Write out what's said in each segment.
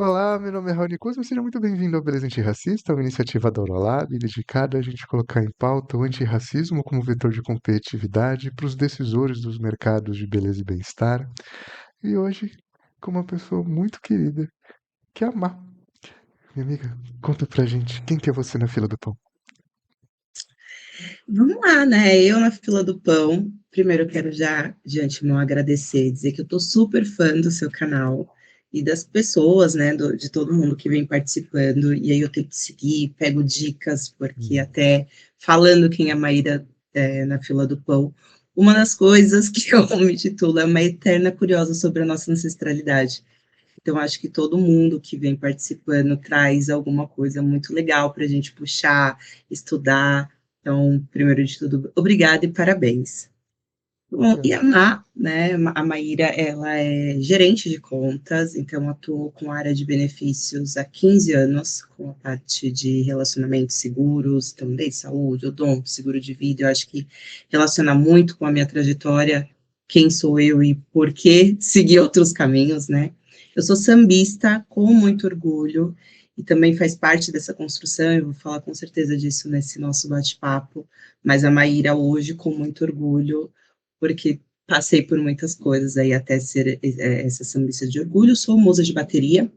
Olá, meu nome é Raoni Kuzma, seja muito bem-vindo ao Beleza Antirracista, uma iniciativa da Aurolab dedicada a gente colocar em pauta o antirracismo como vetor de competitividade para os decisores dos mercados de beleza e bem-estar. E hoje, com uma pessoa muito querida, que é a Má. Minha amiga, conta pra gente, quem que é você na fila do pão? Vamos lá, né? Eu na fila do pão. Primeiro, eu quero já de antemão agradecer, dizer que eu tô super fã do seu canal e das pessoas, né? De todo mundo que vem participando. E aí eu tento seguir, pego dicas, porque Hum. até falando quem é a Maíra na fila do pão, uma das coisas que eu me titulo é uma eterna curiosa sobre a nossa ancestralidade. Então, acho que todo mundo que vem participando traz alguma coisa muito legal para a gente puxar, estudar. Então, primeiro de tudo, obrigada e parabéns. Bom, e a Obrigado. Má, né, a Maíra, ela é gerente de contas, então atuou com a área de benefícios há 15 anos, com a parte de relacionamentos seguros, também de saúde, odonto, seguro de vida, eu acho que relaciona muito com a minha trajetória, quem sou eu e por que seguir outros caminhos, né? Eu sou sambista com muito orgulho, e também faz parte dessa construção, eu vou falar com certeza disso nesse nosso bate-papo, mas a Maíra hoje, com muito orgulho, porque passei por muitas coisas aí até ser essa sambista de orgulho. Sou musa de bateria,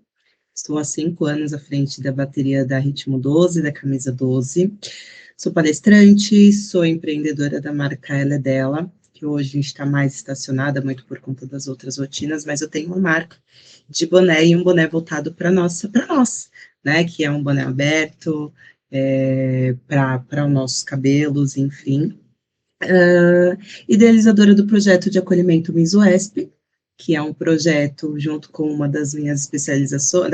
estou há 5 anos à frente da bateria da Ritmo 12, da Camisa 12. Sou palestrante, sou empreendedora da marca Ela é Dela, que hoje a gente está mais estacionada, muito por conta das outras rotinas, mas eu tenho uma marca de boné e um boné voltado para nós, né? Que é um boné aberto, para os nossos cabelos, enfim. Idealizadora do projeto de acolhimento MISUESP, que é um projeto junto com uma das minhas especializações,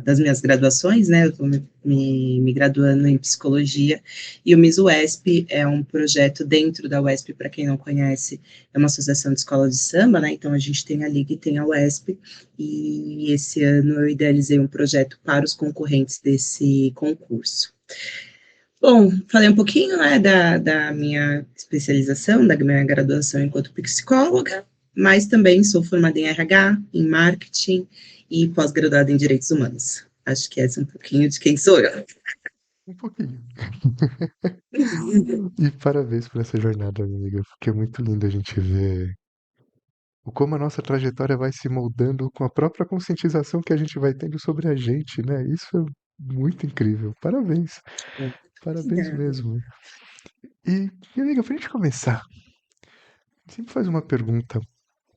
das minhas graduações, né? Eu estou me graduando em psicologia, e o MISUESP é um projeto dentro da UESP, para quem não conhece, é uma associação de escola de samba, né? Então a gente tem a Liga e tem a UESP, e esse ano eu idealizei um projeto para os concorrentes desse concurso. Bom, falei um pouquinho, né, da minha especialização, da minha graduação enquanto psicóloga, mas também sou formada em RH, em marketing e pós-graduada em direitos humanos. Acho que essa é um pouquinho de quem sou eu. Um pouquinho. E parabéns por essa jornada, minha amiga, porque é muito lindo a gente ver o como a nossa trajetória vai se moldando com a própria conscientização que a gente vai tendo sobre a gente, né? Isso é muito incrível. Parabéns, parabéns Obrigada. mesmo. E, minha amiga, pra gente começar, sempre faz uma pergunta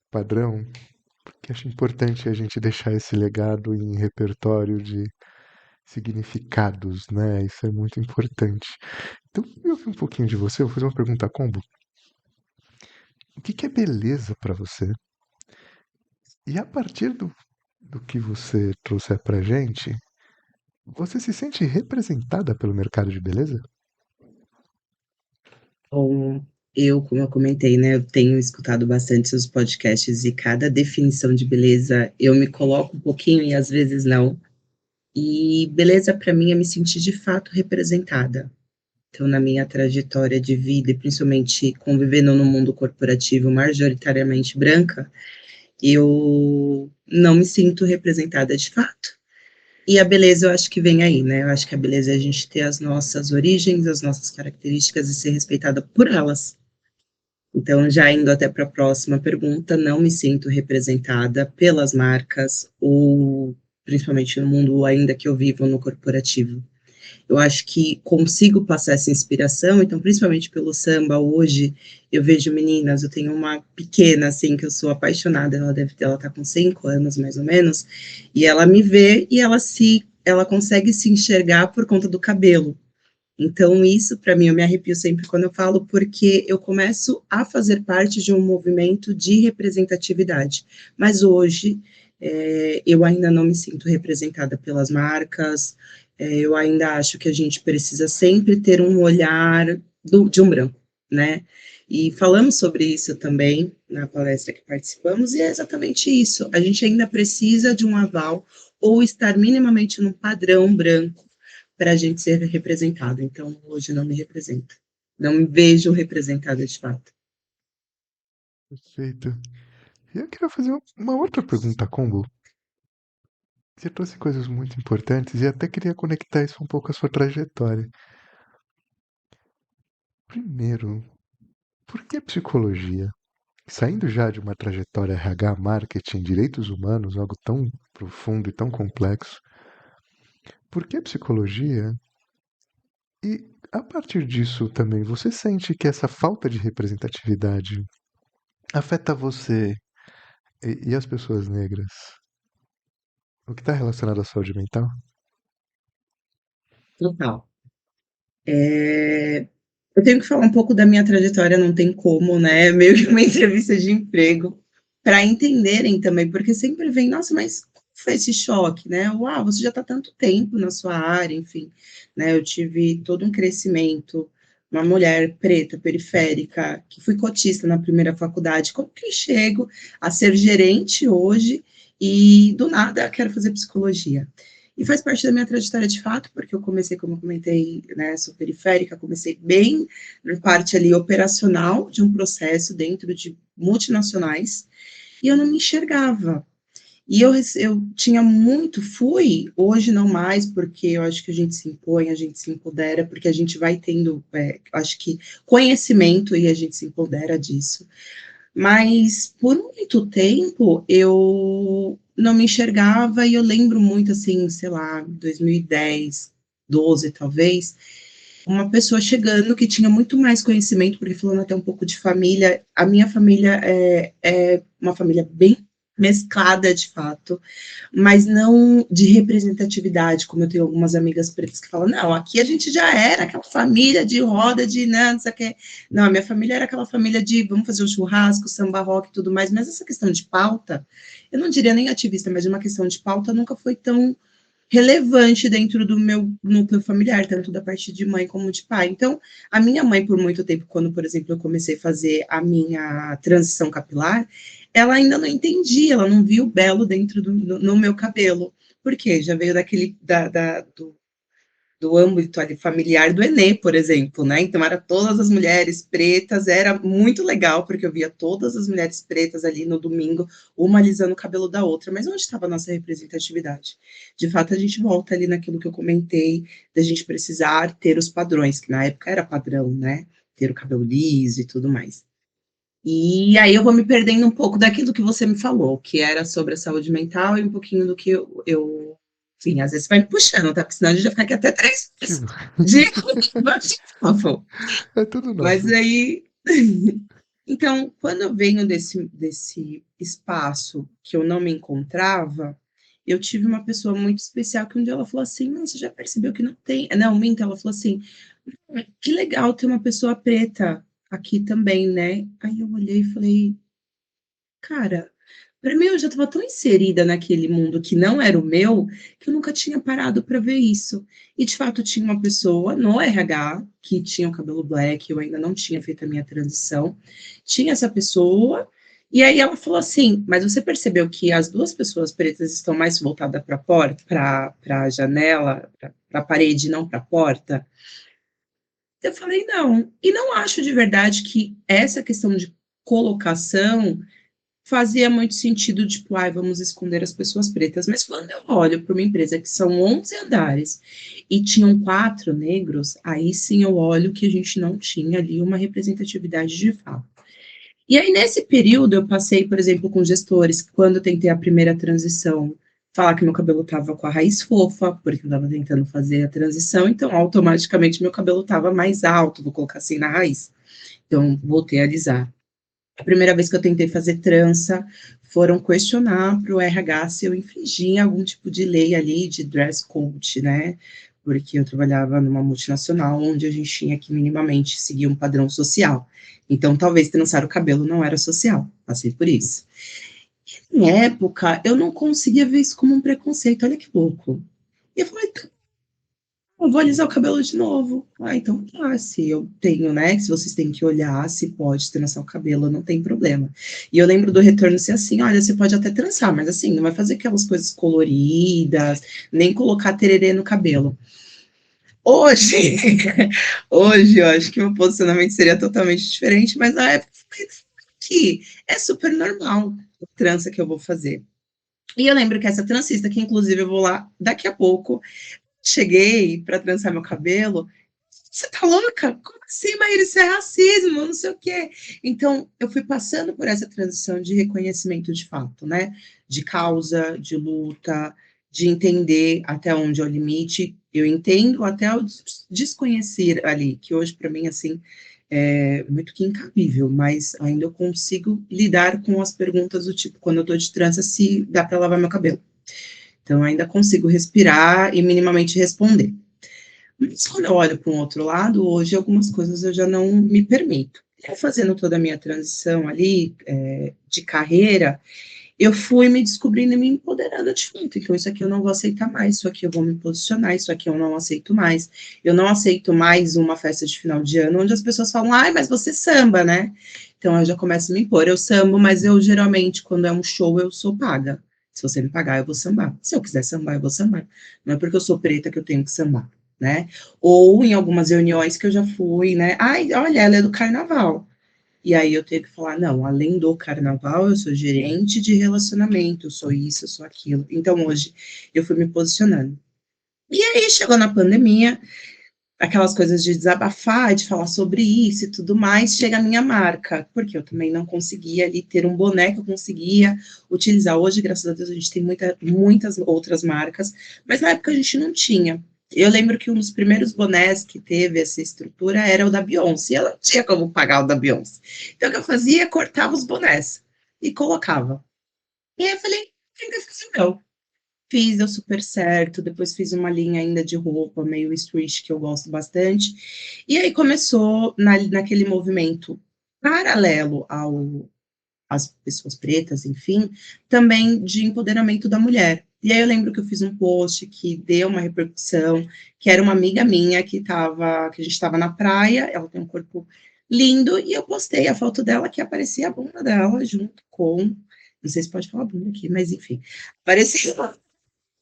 padrão, que acho importante a gente deixar esse legado em repertório de significados, né? Isso é muito importante. Então, eu ouvi um pouquinho de você, vou fazer uma pergunta combo. O que é beleza pra você? E a partir do que você trouxer pra gente, você se sente representada pelo mercado de beleza? Bom, como eu comentei, né, eu tenho escutado bastante seus podcasts e cada definição de beleza eu me coloco um pouquinho e às vezes não. E beleza para mim é me sentir de fato representada. Então, na minha trajetória de vida, e principalmente convivendo no mundo corporativo majoritariamente branca, eu não me sinto representada de fato. E a beleza eu acho que vem aí, né? Eu acho que a beleza é a gente ter as nossas origens, as nossas características e ser respeitada por elas. Então, já indo até para a próxima pergunta, não me sinto representada pelas marcas ou principalmente no mundo ainda que eu vivo no corporativo. Eu acho que consigo passar essa inspiração, então, principalmente pelo samba, hoje eu vejo meninas, eu tenho uma pequena, assim, que eu sou apaixonada, ela tá com 5 anos, mais ou menos, e ela me vê e ela consegue se enxergar por conta do cabelo. Então, isso, para mim, eu me arrepio sempre quando eu falo, porque eu começo a fazer parte de um movimento de representatividade. Mas hoje, eu ainda não me sinto representada pelas marcas, eu ainda acho que a gente precisa sempre ter um olhar de um branco, né? E falamos sobre isso também na palestra que participamos, e é exatamente isso. A gente ainda precisa de um aval ou estar minimamente num padrão branco para a gente ser representado. Então, hoje não me representa. Não me vejo representada de fato. Perfeito. E eu queria fazer uma outra pergunta combo. Você trouxe coisas muito importantes e até queria conectar isso um pouco à sua trajetória. Primeiro, por que psicologia? Saindo já de uma trajetória RH, marketing, direitos humanos, algo tão profundo e tão complexo, por que psicologia? E a partir disso também, você sente que essa falta de representatividade afeta você e as pessoas negras? O que está relacionado à saúde mental? Total. Eu tenho que falar um pouco da minha trajetória, não tem como, né? Meio que uma entrevista de emprego, para entenderem também, porque sempre vem, nossa, mas como foi esse choque, né? Uau, você já está tanto tempo na sua área, enfim, né? Eu tive todo um crescimento, uma mulher preta, periférica, que fui cotista na primeira faculdade. Como que eu chego a ser gerente hoje e do nada quero fazer psicologia? E faz parte da minha trajetória de fato, porque eu comecei, como eu comentei, né, sou periférica, comecei bem na parte ali operacional de um processo dentro de multinacionais, e eu não me enxergava. E eu tinha muito, fui, hoje não mais, porque eu acho que a gente se impõe, a gente se empodera, porque a gente vai tendo, acho que conhecimento e a gente se empodera disso. Mas por muito tempo eu não me enxergava e eu lembro muito assim, sei lá, 2010, 12 talvez, uma pessoa chegando que tinha muito mais conhecimento, porque falando até um pouco de família, a minha família é uma família bem mesclada de fato, mas não de representatividade, como eu tenho algumas amigas pretas que falam, não, aqui a gente já era aquela família de roda de não sei o que. Não, a minha família era aquela família de vamos fazer um churrasco, samba rock e tudo mais, mas essa questão de pauta, eu não diria nem ativista, mas de uma questão de pauta nunca foi tão relevante dentro do meu núcleo familiar, tanto da parte de mãe como de pai. Então, a minha mãe, por muito tempo, quando, por exemplo, eu comecei a fazer a minha transição capilar, ela ainda não entendia, ela não via o belo dentro no meu cabelo. Por quê? Já veio do âmbito ali familiar do Enê, por exemplo, né? Então, era todas as mulheres pretas, era muito legal, porque eu via todas as mulheres pretas ali no domingo, uma alisando o cabelo da outra, mas onde estava a nossa representatividade? De fato, a gente volta ali naquilo que eu comentei, da gente precisar ter os padrões, que na época era padrão, né? Ter o cabelo liso e tudo mais. E aí eu vou me perdendo um pouco daquilo que você me falou, que era sobre a saúde mental e um pouquinho do que enfim, às vezes vai me puxando, tá? Porque senão a gente vai ficar aqui até 3 horas Tipo, de papo. é tudo Mas nosso. aí, então, quando eu venho desse espaço que eu não me encontrava, eu tive uma pessoa muito especial que um dia ela falou assim, não, você já percebeu que não tem... Não, minta, ela falou assim, que legal ter uma pessoa preta aqui também, né? Aí eu olhei e falei, cara, para mim eu já estava tão inserida naquele mundo que não era o meu, que eu nunca tinha parado para ver isso. E de fato tinha uma pessoa no RH que tinha o cabelo black, eu ainda não tinha feito a minha transição. Tinha essa pessoa, e aí ela falou assim: "Mas você percebeu que as duas pessoas pretas estão mais voltadas para a porta, para a janela, para a parede, não para a porta?" Eu falei: "Não". E não acho de verdade que essa questão de colocação fazia muito sentido, tipo, ai, vamos esconder as pessoas pretas. Mas quando eu olho para uma empresa que são 11 andares e tinham 4 negros, aí sim eu olho que a gente não tinha ali uma representatividade de fato. E aí, nesse período, eu passei, por exemplo, com gestores, quando eu tentei a primeira transição, falar que meu cabelo estava com a raiz fofa, porque eu estava tentando fazer a transição, então automaticamente meu cabelo estava mais alto, vou colocar assim na raiz. Então, voltei a alisar. A primeira vez que eu tentei fazer trança, foram questionar para o RH se eu infringia algum tipo de lei ali de dress code, né? Porque eu trabalhava numa multinacional onde a gente tinha que minimamente seguir um padrão social. Então, talvez trançar o cabelo não era social. Passei por isso. Em época, eu não conseguia ver isso como um preconceito. Olha que louco. E eu falei, eu vou alisar o cabelo de novo. Ah, então tá, se eu tenho, né? Se vocês têm que olhar se pode trançar o cabelo, não tem problema. E eu lembro do retorno ser assim: olha, você pode até trançar, mas assim, não vai fazer aquelas coisas coloridas, nem colocar tererê no cabelo. Hoje, hoje eu acho que meu posicionamento seria totalmente diferente, mas na época que é super normal a trança que eu vou fazer. E eu lembro que essa transista, que inclusive eu vou lá daqui a pouco, cheguei para trançar meu cabelo. Você tá louca? Como assim, Maíra? Isso é racismo, não sei o quê. Então, eu fui passando por essa transição de reconhecimento de fato, né? De causa, de luta, de entender até onde é o limite. Eu entendo até o desconhecer ali, que hoje, para mim, assim, é muito que incabível, mas ainda eu consigo lidar com as perguntas do tipo, quando eu tô de trança, se dá para lavar meu cabelo. Então, ainda consigo respirar e minimamente responder. Mas quando eu olho para um outro lado, hoje algumas coisas eu já não me permito. E fazendo toda a minha transição ali, de carreira, eu fui me descobrindo e me empoderando de fato. Então, isso aqui eu não vou aceitar mais, isso aqui eu vou me posicionar, isso aqui eu não aceito mais. Eu não aceito mais uma festa de final de ano onde as pessoas falam, ai, mas você samba, né? Então, eu já começo a me impor. Eu sambo, mas eu geralmente, quando é um show, eu sou paga. Se você me pagar, eu vou sambar. Se eu quiser sambar, eu vou sambar. Não é porque eu sou preta que eu tenho que sambar, né? Ou em algumas reuniões que eu já fui, né? Ai, olha, ela é do carnaval. E aí eu tenho que falar, não, além do carnaval, eu sou gerente de relacionamento, eu sou isso, eu sou aquilo. Então hoje eu fui me posicionando. E aí chegou na pandemia, aquelas coisas de desabafar, de falar sobre isso e tudo mais, chega a minha marca, porque eu também não conseguia ali ter um boné que eu conseguia utilizar. Hoje, graças a Deus, a gente tem muitas outras marcas, mas na época a gente não tinha. Eu lembro que um dos primeiros bonés que teve essa estrutura era o da Beyoncé, e ela não tinha como pagar o da Beyoncé. Então, o que eu fazia? Cortava os bonés e colocava. E aí eu falei, tem que fazer o meu. Fiz, deu super certo. Depois fiz uma linha ainda de roupa, meio street, que eu gosto bastante. E aí começou naquele movimento paralelo às pessoas pretas, enfim, também de empoderamento da mulher. E aí eu lembro que eu fiz um post que deu uma repercussão, que era uma amiga minha que a gente estava na praia, ela tem um corpo lindo, e eu postei a foto dela que aparecia a bunda dela junto com, não sei se pode falar bunda aqui, mas enfim, aparecia.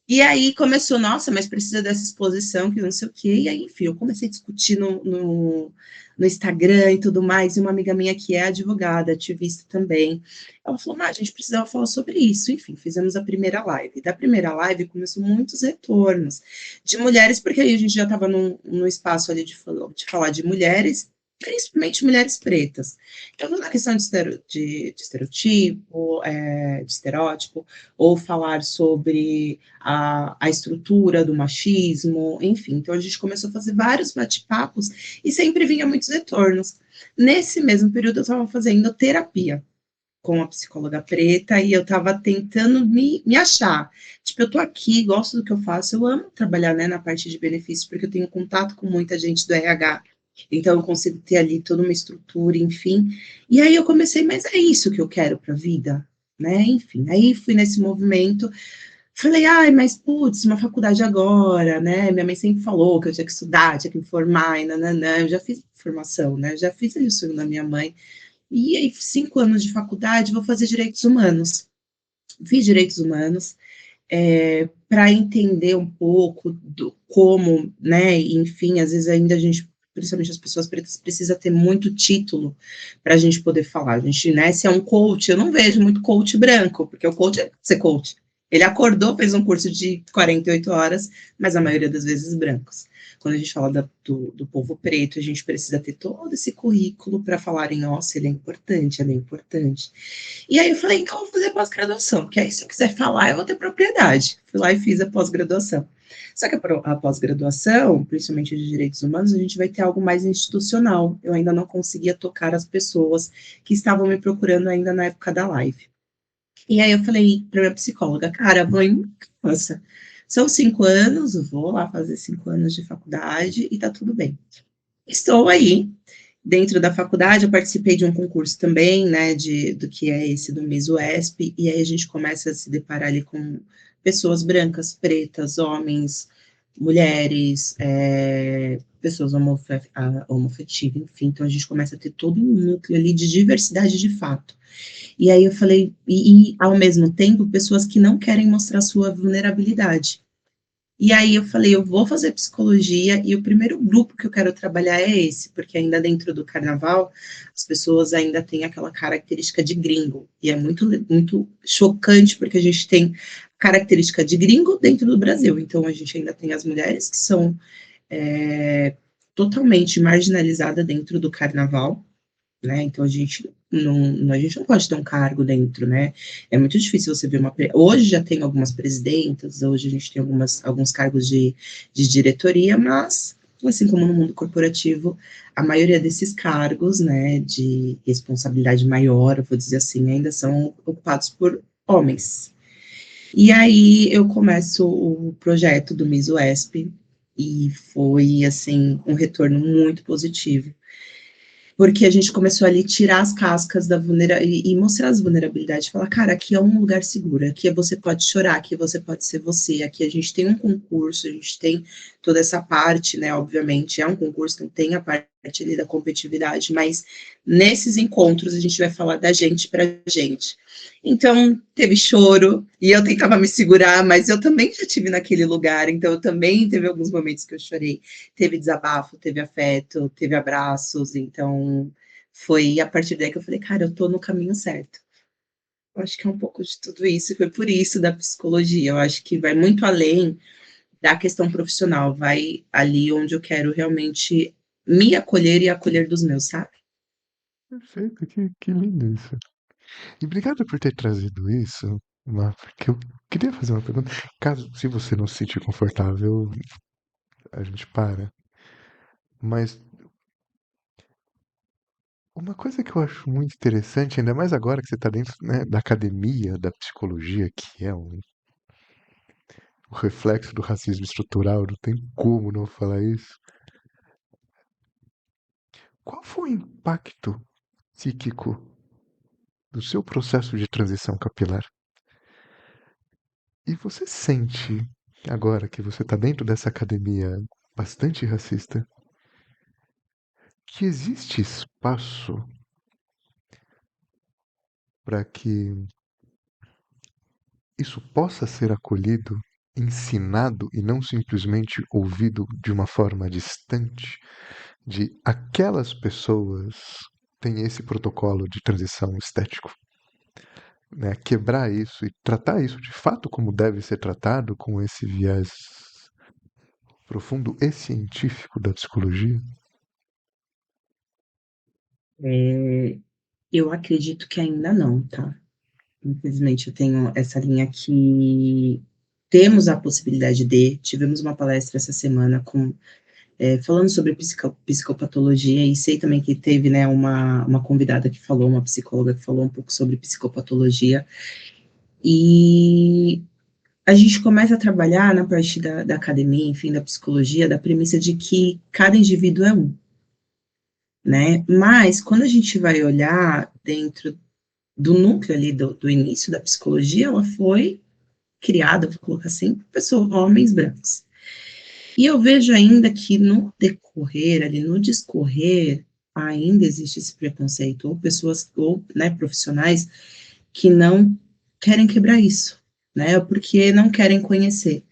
E aí começou, nossa, mas precisa dessa exposição, que não sei o quê. E aí, enfim, eu comecei a discutir no Instagram e tudo mais. E uma amiga minha que é advogada, ativista também, ela falou, mas a gente precisava falar sobre isso. Enfim, fizemos a primeira live. Da primeira live começou muitos retornos de mulheres, porque aí a gente já estava no espaço ali de falar de mulheres, principalmente mulheres pretas. Então, na questão de estereotipo, de estereótipo, ou falar sobre a estrutura do machismo, enfim. Então, a gente começou a fazer vários bate-papos e sempre vinha muitos retornos. Nesse mesmo período, eu estava fazendo terapia com a psicóloga preta e eu estava tentando me achar. Tipo, eu tô aqui, gosto do que eu faço, eu amo trabalhar, né, na parte de benefícios, porque eu tenho contato com muita gente do RH, então eu consigo ter ali toda uma estrutura, enfim. E aí eu comecei, mas é isso que eu quero para a vida, né? Enfim, aí fui nesse movimento. Falei, ai, mas putz, uma faculdade agora, né? Minha mãe sempre falou que eu tinha que estudar, tinha que me formar, e nananã. Eu já fiz formação, né? Já fiz isso na minha mãe. E aí, 5 anos de faculdade, vou fazer direitos humanos. Fiz direitos humanos, para entender um pouco do como, né? Enfim, às vezes ainda a gente, principalmente as pessoas pretas, precisa ter muito título para a gente poder falar. A gente, né? Se é um coach, eu não vejo muito coach branco, porque o coach é ser coach. Ele acordou, fez um curso de 48 horas, mas a maioria das vezes brancos. Quando a gente fala do povo preto, a gente precisa ter todo esse currículo para falarem, nossa, ele é importante, ela é importante. E aí eu falei, então eu vou fazer pós-graduação, porque aí se eu quiser falar, eu vou ter propriedade. Fui lá e fiz a pós-graduação. Só que a pós-graduação, principalmente de direitos humanos, a gente vai ter algo mais institucional. Eu ainda não conseguia tocar as pessoas que estavam me procurando ainda na época da live. E aí eu falei para minha psicóloga, cara, mãe, nossa, são 5 anos, eu vou lá fazer 5 anos de faculdade e tá tudo bem. Estou aí, dentro da faculdade, eu participei de um concurso também, né, do que é esse do Miss UESP, e aí a gente começa a se deparar ali com pessoas brancas, pretas, homens, mulheres, pessoas homofetivas, enfim, então a gente começa a ter todo um núcleo ali de diversidade de fato. E aí eu falei, e ao mesmo tempo, pessoas que não querem mostrar sua vulnerabilidade. E aí eu falei, eu vou fazer psicologia e o primeiro grupo que eu quero trabalhar é esse, porque ainda dentro do carnaval as pessoas ainda têm aquela característica de gringo. E é muito, muito chocante porque a gente tem característica de gringo dentro do Brasil. Então, a gente ainda tem as mulheres que são totalmente marginalizadas dentro do carnaval, né? Então a gente não pode ter um cargo dentro, né? É muito difícil você ver hoje já tem algumas presidentas, hoje a gente tem alguns cargos de diretoria, mas assim como no mundo corporativo, a maioria desses cargos, né, de responsabilidade maior, eu vou dizer assim, ainda são ocupados por homens. E aí eu começo o projeto do Miss UESP e foi assim um retorno muito positivo, porque a gente começou ali tirar as cascas da vulnerabilidade e mostrar as vulnerabilidades, falar, cara, aqui é um lugar seguro, aqui você pode chorar, aqui você pode ser você, aqui a gente tem um concurso, a gente tem toda essa parte, né, obviamente, é um concurso, não tem a parte ali da competitividade, mas nesses encontros a gente vai falar da gente pra gente. Então, teve choro, e eu tentava me segurar, mas eu também já tive naquele lugar, então eu também teve alguns momentos que eu chorei, teve desabafo, teve afeto, teve abraços, então foi a partir daí que eu falei, cara, eu tô no caminho certo. Eu acho que é um pouco de tudo isso, e foi por isso da psicologia, eu acho que vai muito além da questão profissional, vai ali onde eu quero realmente me acolher e acolher dos meus, sabe? Perfeito, que lindo isso. E obrigado por ter trazido isso, porque eu queria fazer uma pergunta. Caso, se você não se sentir confortável, a gente para. Mas uma coisa que eu acho muito interessante, ainda mais agora que você está dentro, né, da academia, da psicologia, que é o reflexo do racismo estrutural, não tem como não falar isso. Qual foi o impacto psíquico do seu processo de transição capilar? E você sente, agora que você está dentro dessa academia bastante racista, que existe espaço para que isso possa ser acolhido, ensinado e não simplesmente ouvido de uma forma distante, de aquelas pessoas têm esse protocolo de transição estético, né? Quebrar isso e tratar isso de fato como deve ser tratado, com esse viés profundo e científico da psicologia. É, eu acredito que ainda não, tá? Infelizmente, eu tenho essa linha que temos a possibilidade de. Tivemos uma palestra essa semana falando sobre psicopatologia, e sei também que teve, né, uma convidada que falou, uma psicóloga que falou um pouco sobre psicopatologia, e a gente começa a trabalhar na parte da academia, enfim, da psicologia, da premissa de que cada indivíduo é um, né? Mas quando a gente vai olhar dentro do núcleo ali do início da psicologia, ela foi criada, vou colocar assim, por pessoas, homens brancos. E eu vejo ainda que no decorrer, ali no discorrer, ainda existe esse preconceito, ou pessoas, ou né, profissionais que não querem quebrar isso, né? Porque não querem conhecer.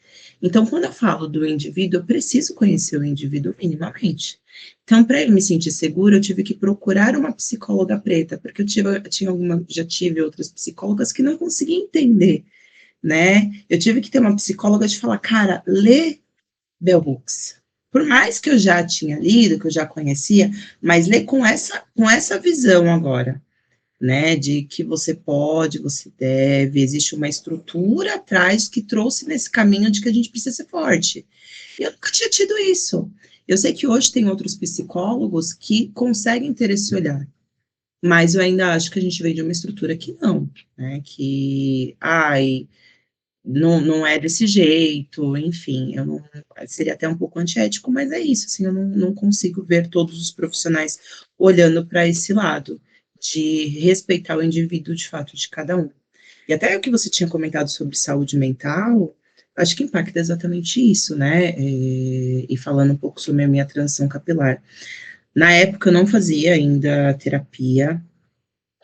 Então, quando eu falo do indivíduo, eu preciso conhecer o indivíduo minimamente. Então, para eu me sentir segura, eu tive que procurar uma psicóloga preta, porque já tive outras psicólogas que não conseguiam entender, né? Eu tive que ter uma psicóloga de falar, cara, lê Bell Hooks. Por mais que eu já tinha lido, que eu já conhecia, mas ler com essa visão agora, né, de que você pode, você deve, existe uma estrutura atrás que trouxe nesse caminho de que a gente precisa ser forte. Eu nunca tinha tido isso. Eu sei que hoje tem outros psicólogos que conseguem ter esse olhar, mas eu ainda acho que a gente vem de uma estrutura que não, né, que, ai, não é desse jeito, enfim, eu não, seria até um pouco antiético, mas é isso, assim, eu não consigo ver todos os profissionais olhando para esse lado, de respeitar o indivíduo de fato de cada um. E até o que você tinha comentado sobre saúde mental, acho que impacta exatamente isso, né? E falando um pouco sobre a minha transição capilar. Na época eu não fazia ainda terapia,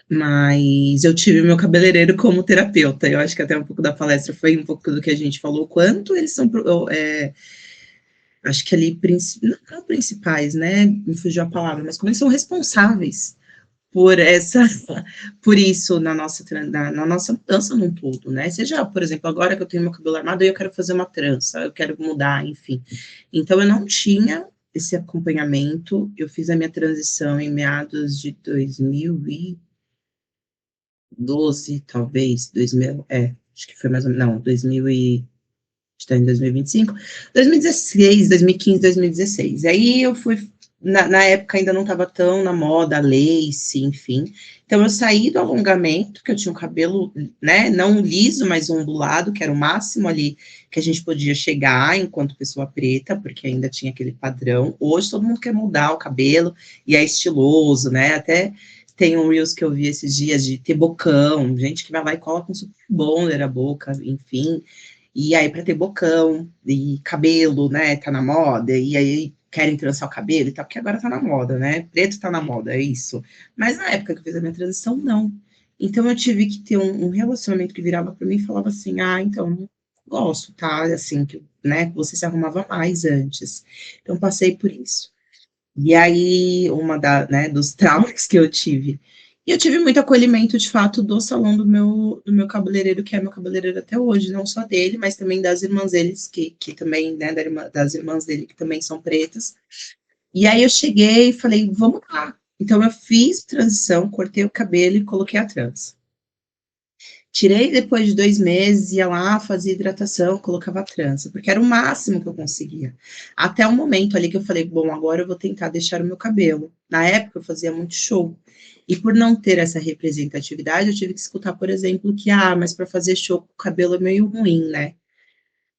mas eu tive meu cabeleireiro como terapeuta. Eu acho que até um pouco da palestra foi um pouco do que a gente falou, quanto eles são, acho que ali, não principais, né? Me fugiu a palavra, mas como eles são responsáveis por essa, por isso na nossa mudança num todo, né? Seja, por exemplo, agora que eu tenho meu cabelo armado, eu quero fazer uma trança, eu quero mudar, enfim. Então eu não tinha esse acompanhamento. Eu fiz a minha transição em meados de 2012, talvez, 2000, acho que foi mais ou menos, não, 2000 e está em 2025, 2016, 2015, 2016. Aí eu fui, na época ainda não estava tão na moda, a lace, enfim. Então eu saí do alongamento, que eu tinha um cabelo, né, não liso, mas ondulado, que era o máximo ali que a gente podia chegar enquanto pessoa preta, porque ainda tinha aquele padrão. Hoje todo mundo quer mudar o cabelo e é estiloso, né? Até tem um Reels que eu vi esses dias de ter bocão, gente que vai lá e coloca um super bonder a boca, enfim. E aí, para ter bocão e cabelo, né, tá na moda, e aí querem trançar o cabelo e tal, porque agora tá na moda, né? Preto tá na moda, é isso. Mas na época que eu fiz a minha transição, não. Então eu tive que ter um relacionamento que virava para mim e falava assim: ah, então não gosto, tá? Assim, que, né, você se arrumava mais antes. Então passei por isso. E aí, né, dos traumas que eu tive. E eu tive muito acolhimento, de fato, do salão do meu cabeleireiro, que é meu cabeleireiro até hoje, não só dele, mas também das irmãs deles, que também, né, das irmãs dele, que também são pretas. E aí eu cheguei e falei, vamos lá. Então eu fiz transição, cortei o cabelo e coloquei a trança. Tirei depois de 2 meses, ia lá, fazia hidratação, colocava a trança, porque era o máximo que eu conseguia. Até o momento ali que eu falei, bom, agora eu vou tentar deixar o meu cabelo. Na época eu fazia muito show. E por não ter essa representatividade, eu tive que escutar, por exemplo, que, mas para fazer show com o cabelo é meio ruim, né?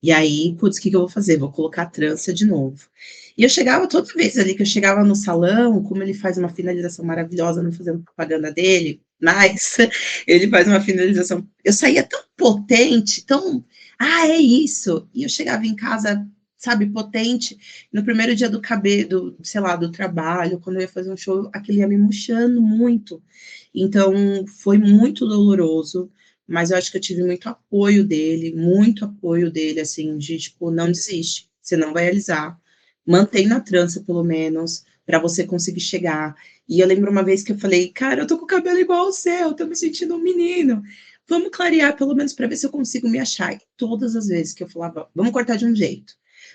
E aí, putz, o que eu vou fazer? Vou colocar a trança de novo. E eu chegava toda vez ali que eu chegava no salão, como ele faz uma finalização maravilhosa, não fazendo propaganda dele, mas ele faz uma finalização. Eu saía tão potente, tão. Ah, é isso! E eu chegava em casa, sabe, potente. No primeiro dia do cabelo, sei lá, do trabalho, quando eu ia fazer um show, aquilo ia me murchando muito. Então, foi muito doloroso, mas eu acho que eu tive muito apoio dele, assim, de tipo, não desiste, você não vai alisar, mantém na trança pelo menos, para você conseguir chegar. E eu lembro uma vez que eu falei, cara, eu tô com o cabelo igual ao seu, tô me sentindo um menino. Vamos clarear pelo menos para ver se eu consigo me achar. E todas as vezes que eu falava, vamos cortar de um jeito.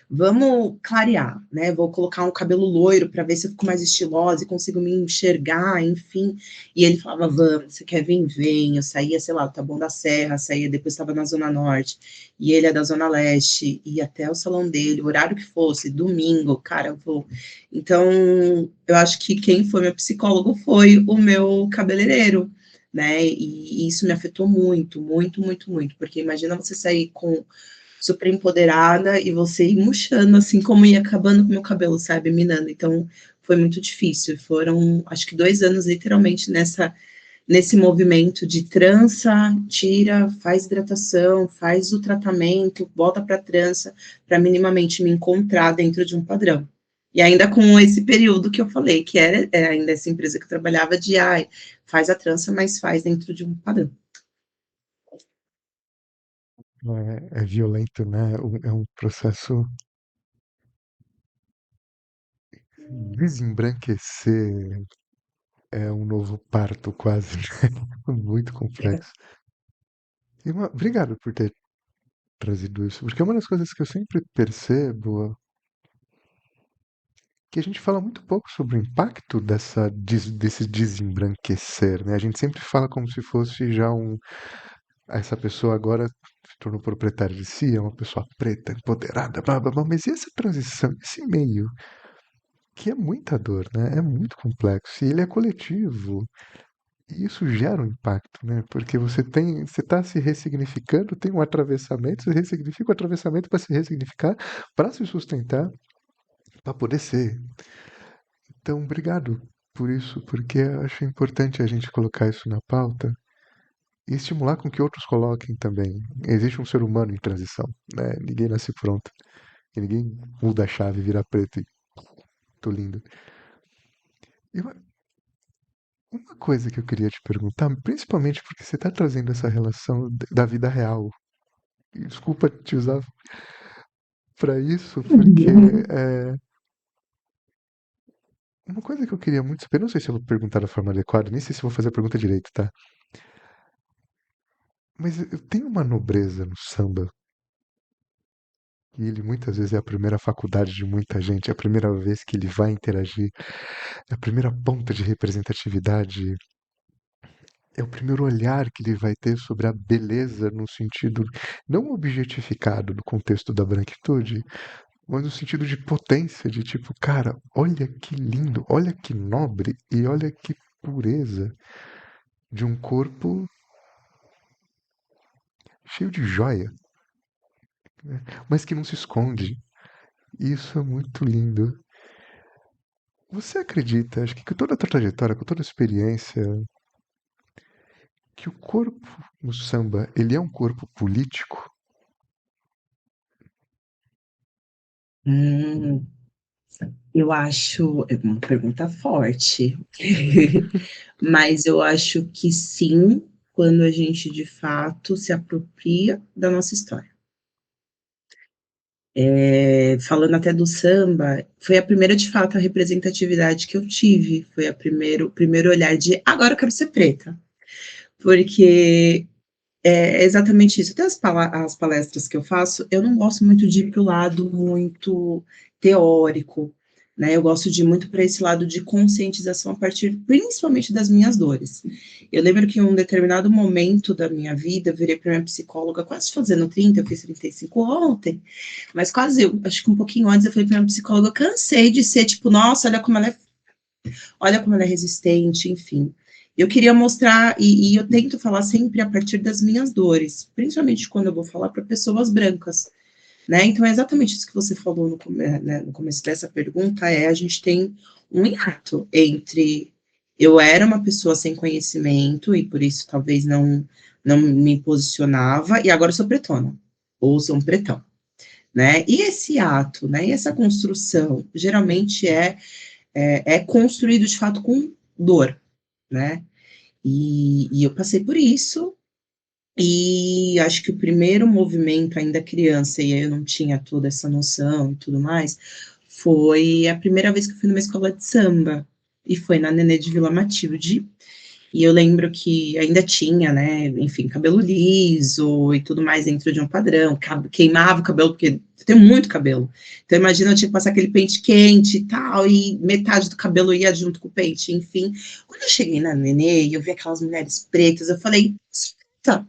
Vamos clarear, né? Vou colocar um cabelo loiro para ver se eu fico mais estilosa e consigo me enxergar, enfim. E ele falava, vamos, você quer vir? Vem. Eu saía, sei lá, do Taboão da Serra, saía, depois estava na Zona Norte, e ele é da Zona Leste, ia até o salão dele, o horário que fosse, domingo, cara, eu vou. Então, eu acho que quem foi meu psicólogo foi o meu cabeleireiro, né? E isso me afetou muito, muito, muito, muito, porque imagina você sair com super empoderada e você ir murchando, assim como ia acabando com o meu cabelo, sabe, minando. Então, foi muito difícil. Foram, acho que 2 anos, literalmente, nesse movimento de trança, tira, faz hidratação, faz o tratamento, volta para trança, para minimamente me encontrar dentro de um padrão. E ainda com esse período que eu falei, que era ainda essa empresa que eu trabalhava de, faz a trança, mas faz dentro de um padrão. É violento, né? É um processo. Desembranquecer é um novo parto, quase, né? Muito complexo. Obrigado por ter trazido isso, porque é uma das coisas que eu sempre percebo que a gente fala muito pouco sobre o impacto desse desembranquecer, né? A gente sempre fala como se fosse já essa pessoa agora se tornou proprietária de si, é uma pessoa preta, empoderada, blá, blá, blá, mas e essa transição, esse meio, que é muita dor, né? É muito complexo, e ele é coletivo. E isso gera um impacto, né? Porque você está se ressignificando, tem um atravessamento, você ressignifica o atravessamento para se ressignificar, para se sustentar, para poder ser. Então, obrigado por isso, porque eu acho importante a gente colocar isso na pauta e estimular com que outros coloquem também. Existe um ser humano em transição, né? Ninguém nasce pronto. E ninguém muda a chave, vira preto e tô lindo. E uma coisa que eu queria te perguntar, principalmente porque você está trazendo essa relação da vida real. E desculpa te usar para isso, porque Uma coisa que eu queria muito saber, não sei se eu vou perguntar da forma adequada, nem sei se eu vou fazer a pergunta direito, tá? Mas eu tenho uma nobreza no samba, e ele muitas vezes é a primeira faculdade de muita gente, é a primeira vez que ele vai interagir, é a primeira ponta de representatividade, é o primeiro olhar que ele vai ter sobre a beleza no sentido não objetificado do contexto da branquitude, mas no sentido de potência, de tipo, cara, olha que lindo, olha que nobre e olha que pureza de um corpo cheio de joia, mas que não se esconde. Isso é muito lindo. Você acredita, acho que com toda a tua trajetória, com toda a experiência, que o corpo no samba, ele é um corpo político? Hum, eu acho, é uma pergunta forte, mas eu acho que sim, quando a gente de fato se apropria da nossa história. Falando até do samba, foi a primeira de fato a representatividade que eu tive, foi o primeiro olhar de agora eu quero ser preta, porque é exatamente isso. Até as palestras que eu faço, eu não gosto muito de ir para o lado muito teórico, né? Eu gosto de ir muito para esse lado de conscientização a partir, principalmente, das minhas dores. Eu lembro que em um determinado momento da minha vida, eu virei para minha psicóloga, quase fazendo 30, eu fiz 35 ontem, mas quase, eu acho que um pouquinho antes, eu falei para minha psicóloga, eu cansei de ser tipo, nossa, olha como ela é resistente, enfim. Eu queria mostrar, e eu tento falar sempre a partir das minhas dores, principalmente quando eu vou falar para pessoas brancas, né? Então é exatamente isso que você falou né, no começo dessa pergunta, a gente tem um hiato entre eu era uma pessoa sem conhecimento e por isso talvez não me posicionava, e agora eu sou pretona, ou sou um pretão, né? E esse ato, né, e essa construção, geralmente é construído de fato com dor, né? E eu passei por isso, e acho que o primeiro movimento, ainda criança, e aí eu não tinha toda essa noção e tudo mais, foi a primeira vez que eu fui numa escola de samba, e foi na Nenê de Vila Matilde, e eu lembro que ainda tinha, né, enfim, cabelo liso e tudo mais dentro de um padrão, queimava o cabelo, porque eu tenho muito cabelo. Então, imagina eu tinha que passar aquele pente quente e tal, e metade do cabelo ia junto com o pente, enfim. Quando eu cheguei na Nenê e eu vi aquelas mulheres pretas, eu falei, tá,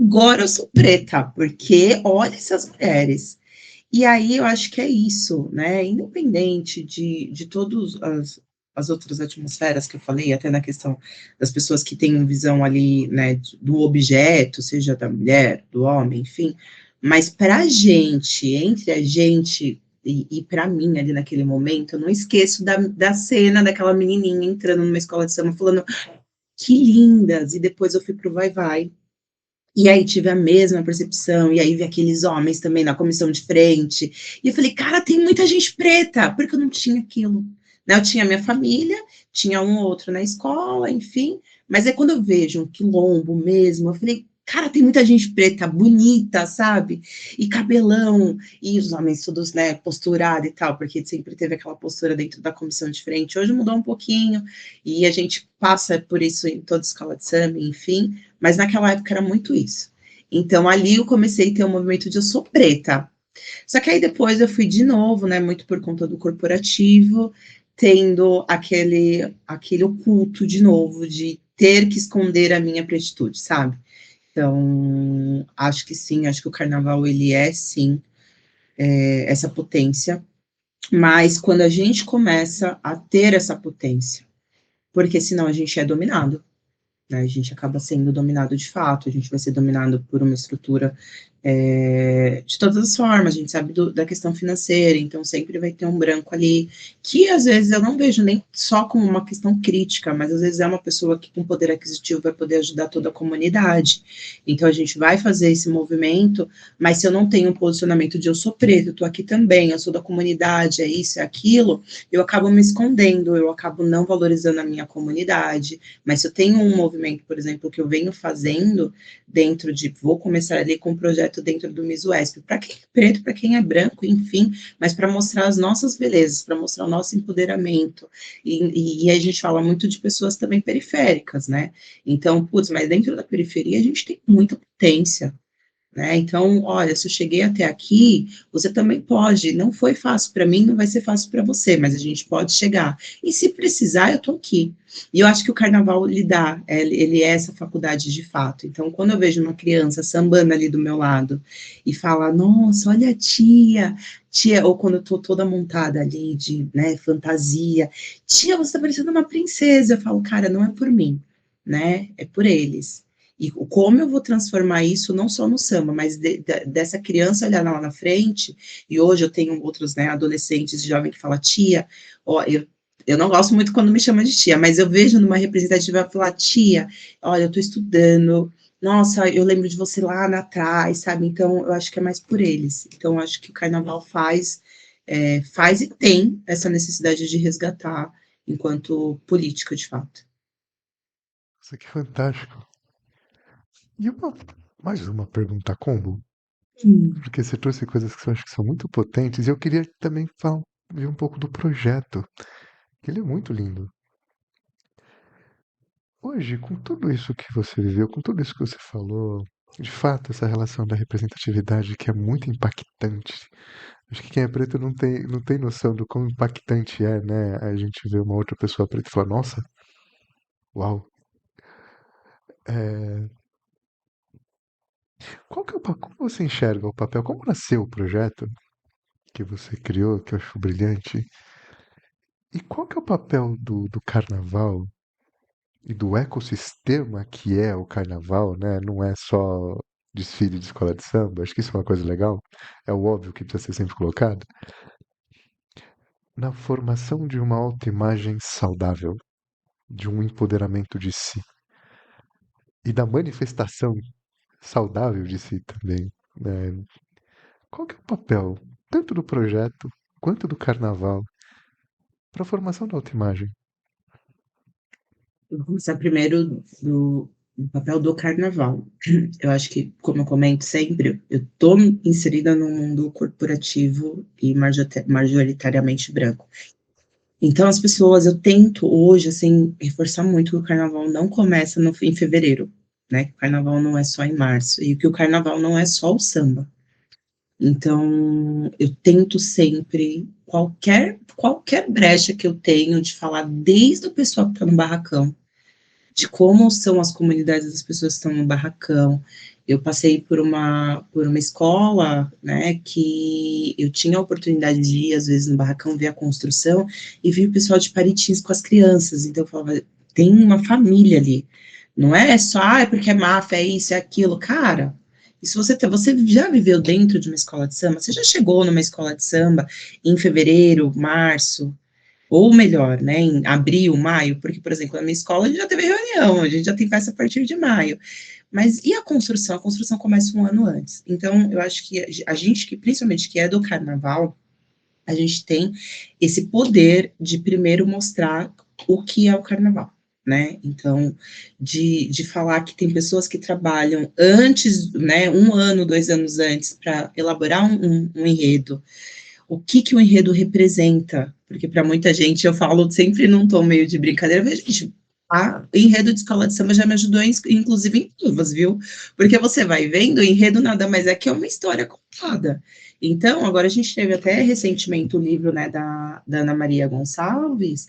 agora eu sou preta, porque olha essas mulheres. E aí eu acho que é isso, né? Independente de todas as outras atmosferas que eu falei, até na questão das pessoas que têm uma visão ali, né, do objeto, seja da mulher, do homem, enfim, mas para a gente, entre a gente e para mim ali naquele momento, eu não esqueço da cena daquela menininha entrando numa escola de samba falando que lindas, e depois eu fui pro Vai Vai, e aí tive a mesma percepção, e aí vi aqueles homens também na comissão de frente, e eu falei, cara, tem muita gente preta, porque eu não tinha aquilo. Né? Eu tinha minha família, tinha um ou outro na escola, enfim, mas é quando eu vejo um quilombo mesmo, eu falei, cara, tem muita gente preta, bonita, sabe? E cabelão, e os homens todos, né, posturados e tal, porque sempre teve aquela postura dentro da comissão de frente. Hoje mudou um pouquinho, e a gente passa por isso em toda escola de samba, enfim, mas naquela época era muito isso. Então ali eu comecei a ter um movimento de eu sou preta. Só que aí depois eu fui de novo, né, muito por conta do corporativo, tendo aquele oculto de novo, de ter que esconder a minha pretitude, sabe? Então, acho que sim, acho que o carnaval, ele é, sim, essa potência, mas quando a gente começa a ter essa potência, porque senão a gente é dominado, né? A gente acaba sendo dominado de fato, a gente vai ser dominado por uma estrutura de todas as formas, a gente sabe da questão financeira, então sempre vai ter um branco ali, que às vezes eu não vejo nem só como uma questão crítica, mas às vezes é uma pessoa que com poder aquisitivo vai poder ajudar toda a comunidade. Então a gente vai fazer esse movimento, mas se eu não tenho um posicionamento de eu sou preto, eu tô aqui também, eu sou da comunidade, é isso, é aquilo, eu acabo me escondendo, eu acabo não valorizando a minha comunidade, mas se eu tenho um movimento, por exemplo, que eu venho fazendo dentro de, vou começar ali com um projeto projeto dentro do Miss UESP, para quem é preto, para quem é branco, enfim, mas para mostrar as nossas belezas, para mostrar o nosso empoderamento. E a gente fala muito de pessoas também periféricas, né? Então, putz, mas dentro da periferia a gente tem muita potência, né? Então, olha, se eu cheguei até aqui, você também pode. Não foi fácil para mim, não vai ser fácil para você, mas a gente pode chegar. E se precisar, eu estou aqui. E eu acho que o carnaval lhe dá, ele é essa faculdade de fato. Então, quando eu vejo uma criança sambando ali do meu lado e fala, nossa, olha a tia, tia, ou quando eu estou toda montada ali de, né, fantasia, tia, você está parecendo uma princesa. Eu falo, cara, não é por mim, né? É por eles. E como eu vou transformar isso não só no samba, mas dessa criança olhar lá na frente, e hoje eu tenho outros, né, adolescentes, jovens que falam, tia, ó, eu não gosto muito quando me chama de tia, mas eu vejo numa representativa falar, tia, olha, eu estou estudando, nossa, eu lembro de você lá atrás, sabe? Então, eu acho que é mais por eles. Então, eu acho que o carnaval faz e tem essa necessidade de resgatar enquanto política, de fato. Isso aqui é fantástico. E mais uma pergunta combo, Hum. porque você trouxe coisas que eu acho que são muito potentes, e eu queria também falar, ver um pouco do projeto, que ele é muito lindo. Hoje, com tudo isso que você viveu, com tudo isso que você falou, de fato, essa relação da representatividade que é muito impactante. Acho que quem é preto não tem noção do quão impactante é, né? A gente ver uma outra pessoa preta e falar, nossa, uau. É, como você enxerga o papel? Como nasceu o projeto que você criou, que eu acho brilhante? E qual que é o papel do carnaval e do ecossistema que é o carnaval, né? Não é só desfile de escola de samba. Acho que isso é uma coisa legal. É o óbvio que precisa ser sempre colocado. Na formação de uma autoimagem saudável, de um empoderamento de si e da manifestação saudável de si também, né? Qual que é o papel tanto do projeto quanto do carnaval para a formação da autoimagem? Eu vou começar primeiro do papel do carnaval. Eu acho que, como eu comento sempre, eu estou inserida num mundo corporativo e majoritariamente branco. Então, as pessoas, eu tento hoje, assim, reforçar muito que o carnaval não começa em fevereiro, né? O carnaval não é só em março, e que o carnaval não é só o samba. Então, eu tento sempre, qualquer brecha que eu tenho de falar desde o pessoal que está no barracão, de como são as comunidades das pessoas que estão no barracão. Eu passei por uma escola, né, que eu tinha a oportunidade de ir, às vezes, no barracão, ver a construção, e vi o pessoal de Paritins com as crianças, então eu falava, tem uma família ali, não é só, é porque é máfia, é isso, é aquilo, cara, e se você já viveu dentro de uma escola de samba, você já chegou numa escola de samba em fevereiro, março, ou melhor, né, em abril, maio, porque, por exemplo, na minha escola a gente já teve reunião, a gente já tem festa a partir de maio. Mas e a construção? A construção começa um ano antes. Então, eu acho que a gente, que principalmente que é do carnaval, a gente tem esse poder de primeiro mostrar o que é o carnaval. Né? Então, de falar que tem pessoas que trabalham antes, né, um ano, 2 anos antes, para elaborar um enredo, o que que o enredo representa, porque para muita gente eu falo sempre num tom meio de brincadeira, mas, gente, a enredo de escola de samba já me ajudou, inclusive em provas, viu? Porque você vai vendo, o enredo nada mais é que uma história contada. Então, agora a gente teve até recentemente o livro, né, da Ana Maria Gonçalves,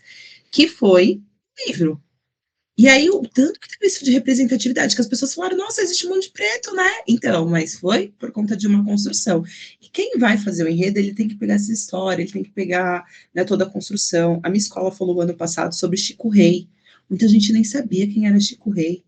que foi livro. E aí, o tanto que teve isso de representatividade, que as pessoas falaram, nossa, existe um mundo de preto, né? Então, mas foi por conta de uma construção. E quem vai fazer o enredo, ele tem que pegar essa história, ele tem que pegar, né, toda a construção. A minha escola falou ano passado sobre Chico Rei. Muita gente nem sabia quem era Chico Rei.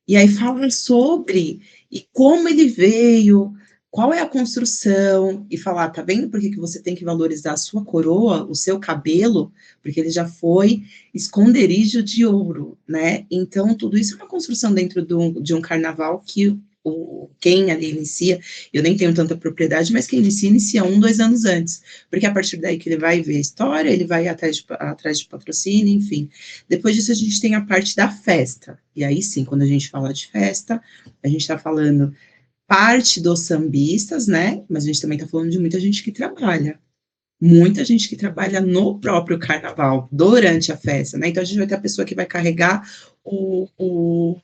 E aí falam sobre e como ele veio, qual é a construção, e falar, tá vendo por que que você tem que valorizar a sua coroa, o seu cabelo, porque ele já foi esconderijo de ouro, né? Então, tudo isso é uma construção dentro de um carnaval que quem ali inicia, eu nem tenho tanta propriedade, mas quem inicia 1, 2 anos antes, porque é a partir daí que ele vai ver a história, ele vai atrás de patrocínio, enfim. Depois disso, a gente tem a parte da festa. E aí sim, quando a gente fala de festa, a gente está falando parte dos sambistas, né? Mas a gente também está falando de muita gente que trabalha. Muita gente que trabalha no próprio carnaval, durante a festa, né? Então a gente vai ter a pessoa que vai carregar o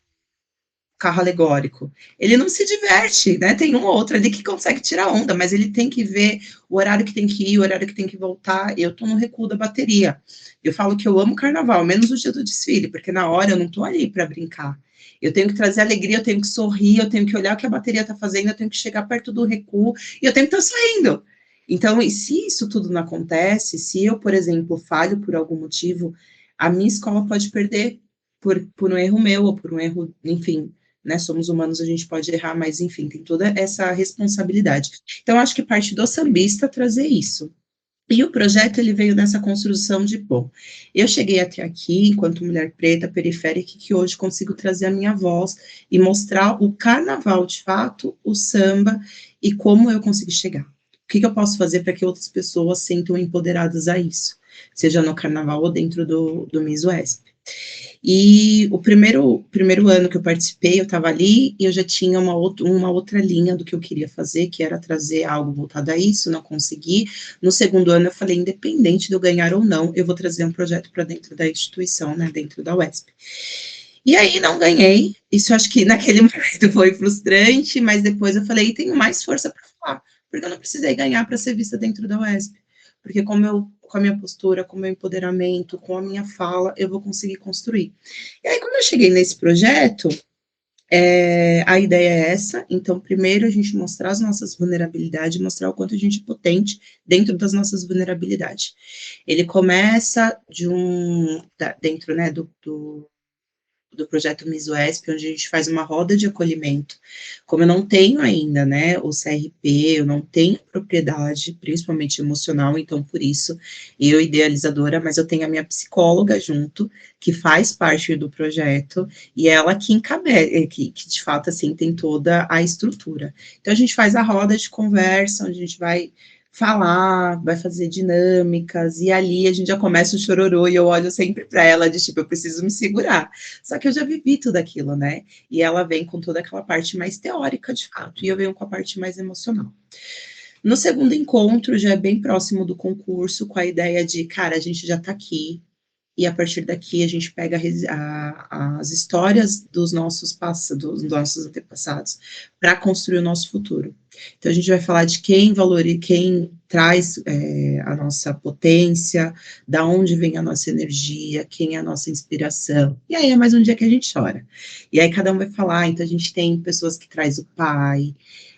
carro alegórico. Ele não se diverte, né? Tem um ou outro ali que consegue tirar onda, mas ele tem que ver o horário que tem que ir, o horário que tem que voltar. Eu tô no recuo da bateria. Eu falo que eu amo carnaval, menos o dia do desfile, porque na hora eu não tô ali para brincar. Eu tenho que trazer alegria, eu tenho que sorrir, eu tenho que olhar o que a bateria tá fazendo, eu tenho que chegar perto do recuo e eu tenho que estar saindo. Então, e se isso tudo não acontece, se eu, por exemplo, falho por algum motivo, a minha escola pode perder por um erro meu ou por um erro, enfim, né? Somos humanos, a gente pode errar, mas enfim, tem toda essa responsabilidade. Então, acho que parte do sambista trazer isso. E o projeto ele veio nessa construção de, bom, eu cheguei até aqui enquanto mulher preta periférica que hoje consigo trazer a minha voz e mostrar o carnaval de fato, o samba e como eu consegui chegar. O que eu posso fazer para que outras pessoas se sintam empoderadas a isso, seja no carnaval ou dentro do Miss Wesp. E o primeiro ano que eu participei, eu estava ali e eu já tinha uma outra linha do que eu queria fazer, que era trazer algo voltado a isso, não consegui. No segundo ano, eu falei, independente de eu ganhar ou não, eu vou trazer um projeto para dentro da instituição, né, dentro da UESP. E aí não ganhei. Isso acho que naquele momento foi frustrante, mas depois eu falei, tenho mais força para falar, porque eu não precisei ganhar para ser vista dentro da UESP. Porque com a minha postura, com o meu empoderamento, com a minha fala, eu vou conseguir construir. E aí, quando eu cheguei nesse projeto, a ideia é essa. Então, primeiro a gente mostrar as nossas vulnerabilidades, mostrar o quanto a gente é potente dentro das nossas vulnerabilidades. Ele começa dentro, né, do projeto MISUESP, onde a gente faz uma roda de acolhimento. Como eu não tenho ainda, né, o CRP, eu não tenho propriedade, principalmente emocional, então por isso eu idealizadora, mas eu tenho a minha psicóloga junto, que faz parte do projeto, e ela que encabeça, que de fato, assim, tem toda a estrutura. Então a gente faz a roda de conversa, onde a gente vai falar, vai fazer dinâmicas, e ali a gente já começa o chororô, e eu olho sempre para ela de tipo, eu preciso me segurar. Só que eu já vivi tudo aquilo, né? E ela vem com toda aquela parte mais teórica, de fato, e eu venho com a parte mais emocional. No segundo encontro, já é bem próximo do concurso, com a ideia de, cara, a gente já tá aqui, e a partir daqui a gente pega as histórias dos nossos antepassados para construir o nosso futuro. Então a gente vai falar de quem valoriza, quem traz a nossa potência, da onde vem a nossa energia, quem é a nossa inspiração. E aí é mais um dia que a gente chora. E aí cada um vai falar, então a gente tem pessoas que traz o pai,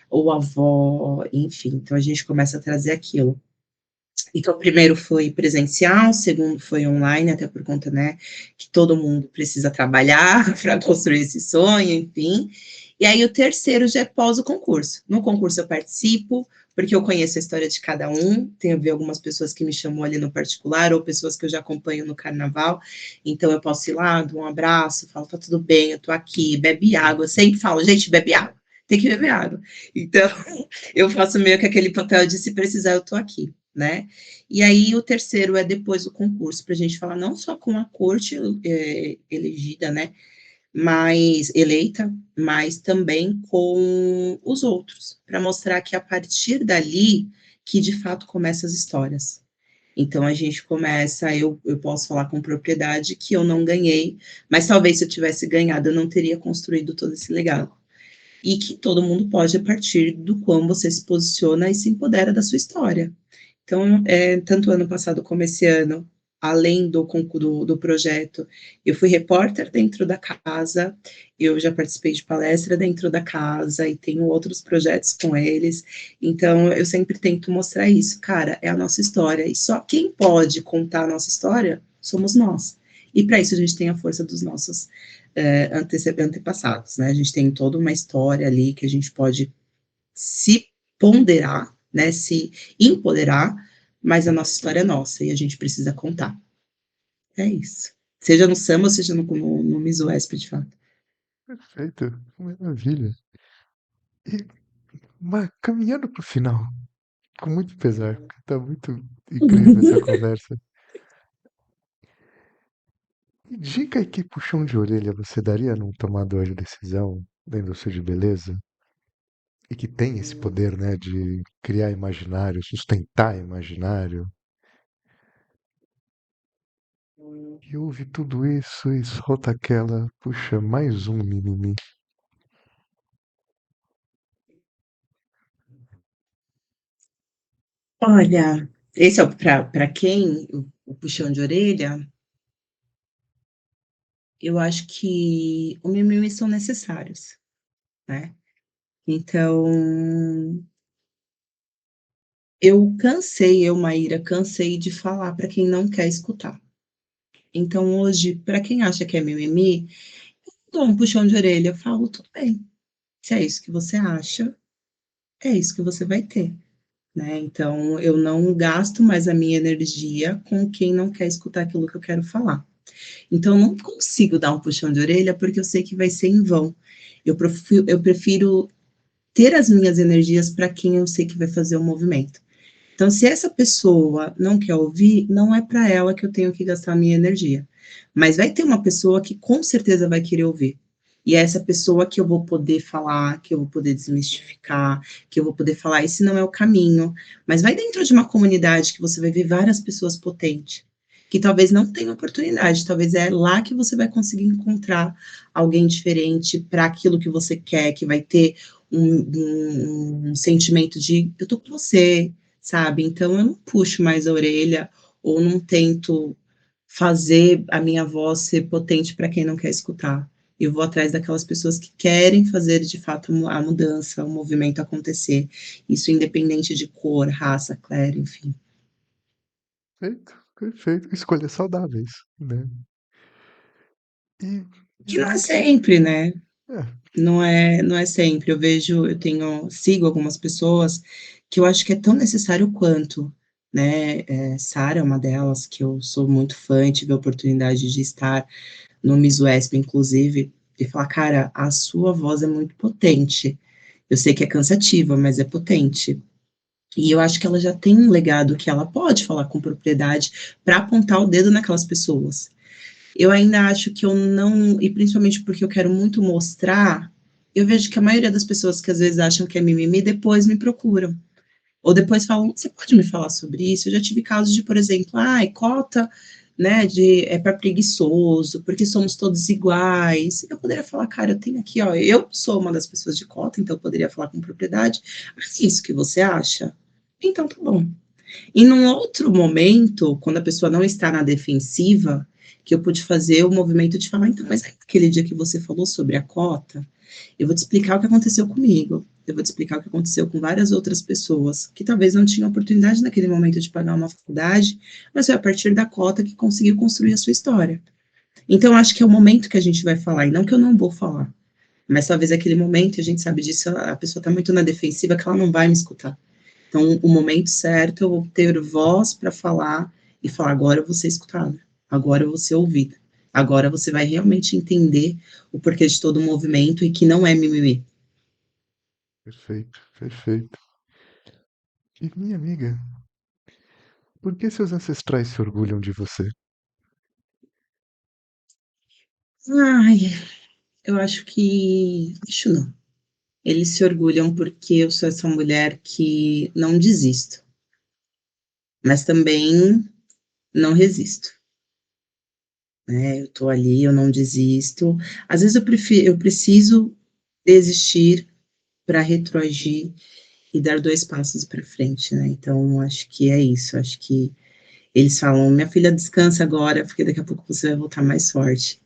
ou a avó, enfim, então a gente começa a trazer aquilo. Então, o primeiro foi presencial, o segundo foi online, até por conta, né, que todo mundo precisa trabalhar para construir esse sonho, enfim. E aí, o terceiro já é pós o concurso. No concurso, eu participo, porque eu conheço a história de cada um. Tenho vi algumas pessoas que me chamam ali no particular, ou pessoas que eu já acompanho no carnaval. Então, eu posso ir lá, dou um abraço, falo, tá tudo bem, eu tô aqui, bebe água. Eu sempre falo, gente, bebe água, tem que beber água. Então, eu faço meio que aquele papel de se precisar, eu tô aqui, né? E aí o terceiro é depois do concurso, para a gente falar não só com a corte elegida, né, mas eleita, mas também com os outros, para mostrar que a partir dali que de fato começam as histórias. Então a gente começa, eu posso falar com propriedade que eu não ganhei, mas talvez se eu tivesse ganhado, eu não teria construído todo esse legado. E que todo mundo pode, a partir do quão você se posiciona e se empodera da sua história. Então, tanto ano passado como esse ano, além do projeto, eu fui repórter dentro da casa, eu já participei de palestra dentro da casa e tenho outros projetos com eles. Então, eu sempre tento mostrar isso, cara, é a nossa história. E só quem pode contar a nossa história somos nós. E para isso a gente tem a força dos nossos antepassados, né? A gente tem toda uma história ali que a gente pode se ponderar, né, se empoderar, mas a nossa história é nossa e a gente precisa contar. É isso. Seja no samba, seja no Miss Wesp, de fato. Perfeito, maravilha. E caminhando para o final, com muito pesar, porque tá muito incrível essa conversa. Que dica e que puxão de orelha você daria num tomador de decisão da indústria de beleza? e que tem esse poder, né, de criar imaginário, sustentar imaginário. E ouve tudo isso e solta aquela, puxa, mais um mimimi. Olha, esse é o para quem o puxão de orelha, eu acho que o mimimi são necessários, né. Então, Maíra, cansei de falar para quem não quer escutar. Então hoje, para quem acha que é mimimi, dou um puxão de orelha, eu falo: "Tudo bem, se é isso que você acha, é isso que você vai ter", né. Então eu não gasto mais a minha energia com quem não quer escutar aquilo que eu quero falar. Então eu não consigo dar um puxão de orelha, porque eu sei que vai ser em vão. Eu prefiro ter as minhas energias para quem eu sei que vai fazer o movimento. Então, se essa pessoa não quer ouvir, não é para ela que eu tenho que gastar a minha energia. Mas vai ter uma pessoa que com certeza vai querer ouvir. E é essa pessoa que eu vou poder falar, que eu vou poder desmistificar, que eu vou poder falar, esse não é o caminho. Mas vai dentro de uma comunidade que você vai ver várias pessoas potentes, que talvez não tenham oportunidade, talvez é lá que você vai conseguir encontrar alguém diferente para aquilo que você quer, que vai ter um sentimento de eu tô com você, sabe? Então eu não puxo mais a orelha ou não tento fazer a minha voz ser potente para quem não quer escutar. Eu vou atrás daquelas pessoas que querem fazer de fato a mudança, o movimento acontecer. Isso independente de cor, raça, clero, enfim. Perfeito, perfeito. Escolhas saudáveis, né? E, e Que não é vamos. sempre, né? É, Não é sempre. Sigo algumas pessoas que eu acho que é tão necessário quanto, né, Sara é uma delas, que eu sou muito fã e tive a oportunidade de estar no Miss Wesp, inclusive, e falar: "Cara, a sua voz é muito potente. Eu sei que é cansativa, mas é potente". E eu acho que ela já tem um legado que ela pode falar com propriedade para apontar o dedo naquelas pessoas. Eu ainda acho que eu não, e principalmente porque eu quero muito mostrar, eu vejo que a maioria das pessoas que às vezes acham que é mimimi, depois me procuram. Ou depois falam: "Você pode me falar sobre isso?". Eu já tive casos de, por exemplo, ai, cota, né, é para preguiçoso, porque somos todos iguais. Eu poderia falar: "Cara, eu tenho aqui, ó, eu sou uma das pessoas de cota, então eu poderia falar com propriedade, mas é isso que você acha? Então tá bom". E num outro momento, quando a pessoa não está na defensiva, que eu pude fazer o movimento de falar: "Então, mas aquele dia que você falou sobre a cota, eu vou te explicar o que aconteceu comigo, eu vou te explicar o que aconteceu com várias outras pessoas, que talvez não tinham oportunidade naquele momento de pagar uma faculdade, mas foi a partir da cota que conseguiu construir a sua história". Então eu acho que é o momento que a gente vai falar, e não que eu não vou falar, mas talvez aquele momento, e a gente sabe disso, a pessoa está muito na defensiva, que ela não vai me escutar. Então, o momento certo, eu vou ter voz para falar e falar: "Agora eu vou ser escutada, agora eu vou ser ouvida, agora você vai realmente entender o porquê de todo o movimento e que não é mimimi". perfeito, perfeito. E minha amiga, por que seus ancestrais se orgulham de você? Ai, eu acho não. Eles se orgulham porque eu sou essa mulher que não desisto, mas também não resisto, né, eu tô ali, eu não desisto. Às vezes eu preciso desistir para retroagir e dar 2 passos para frente, né, então acho que é isso, acho que eles falam: "Minha filha, descansa agora, porque daqui a pouco você vai voltar mais forte".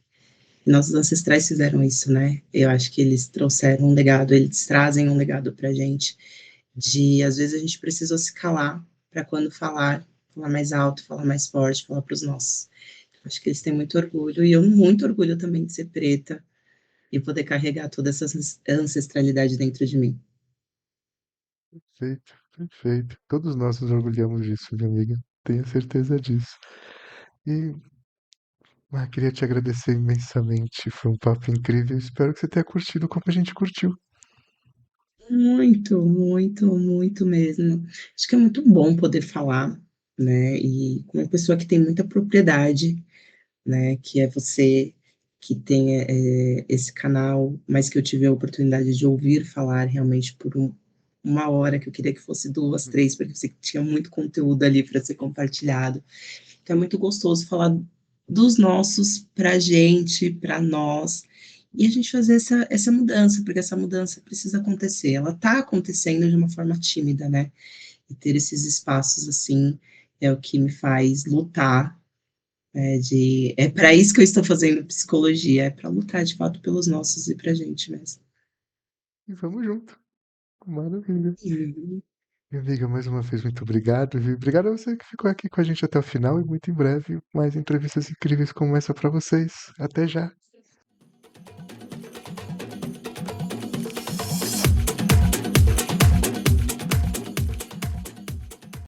E nossos ancestrais fizeram isso, né, eu acho que eles trouxeram um legado, eles trazem um legado pra gente, de às vezes a gente precisou se calar para quando falar, falar mais alto, falar mais forte, falar para os nossos. Acho que eles têm muito orgulho e eu muito orgulho também de ser preta e poder carregar toda essa ancestralidade dentro de mim. Perfeito, perfeito. Todos nós nos orgulhamos disso, minha amiga. Tenha certeza disso. E queria te agradecer imensamente. Foi um papo incrível. Espero que você tenha curtido como a gente curtiu. Muito, muito, muito mesmo. Acho que é muito bom poder falar, né, e com uma pessoa que tem muita propriedade, né, que é você. que tem esse canal, mas que eu tive a oportunidade de ouvir falar realmente por uma hora, que eu queria que fosse 2, 3, porque eu sei que tinha muito conteúdo ali para ser compartilhado. Então é muito gostoso falar dos nossos pra gente, para nós, e a gente fazer essa mudança, porque essa mudança precisa acontecer. Ela está acontecendo de uma forma tímida, né? E ter esses espaços assim é o que me faz lutar. É para isso que eu estou fazendo psicologia, é para lutar de fato pelos nossos e para a gente mesmo. E vamos junto. Maravilha. Uhum. Minha amiga, mais uma vez, muito obrigado, viu? Obrigado a você que ficou aqui com a gente até o final e muito em breve mais entrevistas incríveis como essa para vocês. Até já.